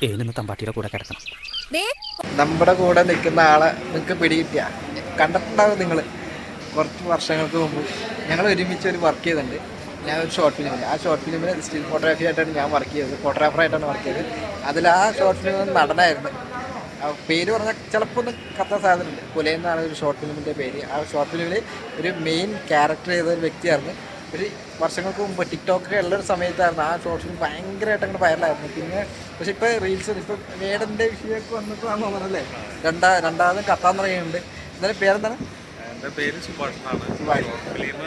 ഏനിന്ന് തമ്പാട്ടിയുടെ കൂടെ കിടക്കണം. നമ്മുടെ കൂടെ നിൽക്കുന്ന ആളെ നിങ്ങൾക്ക് പിടികിട്ടിയ കണ്ടിട്ടുണ്ടാവും നിങ്ങൾ. കുറച്ച് വർഷങ്ങൾക്ക് മുമ്പ് ഞങ്ങൾ ഒരുമിച്ച് ഒരു വർക്ക് ചെയ്തിട്ടുണ്ട്. ഞാൻ ഒരു ഷോർട്ട് ഫിലിമിൽ, ആ ഷോർട്ട് ഫിലിമിൽ സ്റ്റിൽ ഫോട്ടോഗ്രാഫി ആയിട്ടാണ് ഞാൻ വർക്ക് ചെയ്തത്, ഫോട്ടോഗ്രാഫറായിട്ടാണ് വർക്ക് ചെയ്തത്. അതിൽ ആ ഷോർട്ട് ഫിലിമിൽ നടനായിരുന്നു. പേര് പറഞ്ഞാൽ ചിലപ്പോൾ ഒന്ന് കത്താൻ സാധ്യതയുണ്ട്. പുലയെന്നാണ് ഒരു ഷോർട്ട് ഫിലിമിൻ്റെ പേര്. ആ ഷോർട്ട് ഫിലിമിൽ ഒരു മെയിൻ ക്യാരക്ടർ ചെയ്ത ഒരു വ്യക്തിയായിരുന്നു. ഒരു വർഷങ്ങൾക്ക് മുമ്പ് ടിക്ടോക്കൊക്കെ ഉള്ളൊരു സമയത്തായിരുന്നു ആ ഷോർട്ട് ഫിലിം ഭയങ്കരമായിട്ട് അങ്ങോട്ട് വൈറലായിരുന്നു. പിന്നെ പക്ഷെ ഇപ്പോൾ റീൽസ് ഇപ്പോൾ വേടൻ്റെ വിഷയമൊക്കെ വന്നിട്ടാണ് തോന്നുന്നല്ലേ രണ്ടാമതും കത്താൻ തുടങ്ങിയിട്ടുണ്ട്. എന്നാലും പേരെന്താണ്? എൻ്റെ പേര് സുഭാഷാണ്. ഫിലിം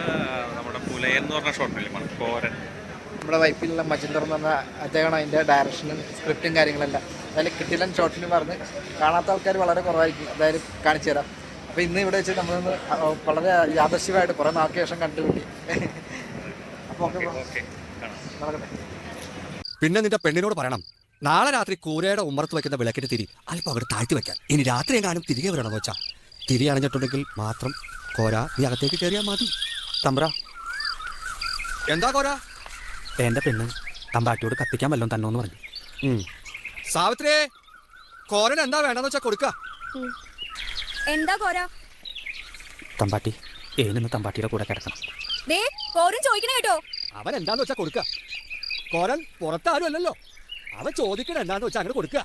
നമ്മുടെ പുലയൻ എന്ന് പറഞ്ഞ ഷോർട്ട് ഫിലിമാണ്. കോരൻ നമ്മുടെ വൈപ്പിലുള്ള മജിന്ദർ എന്ന് പറഞ്ഞ അദ്ദേഹമാണ് അതിൻ്റെ ഡയറക്ഷനും സ്ക്രിപ്റ്റും കാര്യങ്ങളെല്ലാം. അതിൽ കിട്ടില്ല ഷോർട്ട് ഫിലിം പറഞ്ഞ് കാണാത്ത ആൾക്കാർ വളരെ കുറവായിരിക്കും. അതായത് കാണിച്ചു തരാം. അപ്പോൾ ഇന്ന് ഇവിടെ വെച്ച് നമ്മളൊന്ന് വളരെ യാദൃശ്യമായിട്ട് കുറേ നാൾക്ക് ശേഷം കണ്ടുപിടി. അപ്പോൾ ഓക്കെ നടക്കട്ടെ. പിന്നെ നിന്റെ പെണ്ണിനോട് പറയണം, നാളെ രാത്രി കൂരയുടെ ഉമ്മറത്ത് വെക്കുന്ന വിളക്കിന്റെ തിരി അല്പം അവിടെ താഴ്ത്തി വെക്കാൻ. ഇനി രാത്രി എങ്ങാനും തിരികെ വരണമെന്ന് വെച്ചാൽ തിരി അണഞ്ഞിട്ടുണ്ടെങ്കിൽ മാത്രം കോര നീ അകത്തേക്ക് കയറിയാൽ മതി. തമ്പ്ര, എന്താ കോര? എൻ്റെ പെണ്ണ് തമ്പാട്ടിയോട് കത്തിക്കാൻ വല്ലതും തന്നോന്ന് പറഞ്ഞു. സാവിത്രി, കോരൻ എന്താ വേണ്ടെന്ന് വെച്ചാൽ കൊടുക്ക. എന്താ കോര? തമ്പാട്ടി ഏനിന്ന് തമ്പാട്ടിയുടെ കൂടെ കിടക്കണം. ചോദിക്കണ കേട്ടോ. അവൻ എന്താന്ന് വെച്ചാൽ കൊടുക്ക. കോരൻ പുറത്താരും അല്ലല്ലോ. അവൻ ചോദിക്കണ എന്താന്ന് വെച്ചാൽ അങ്ങനെ കൊടുക്ക.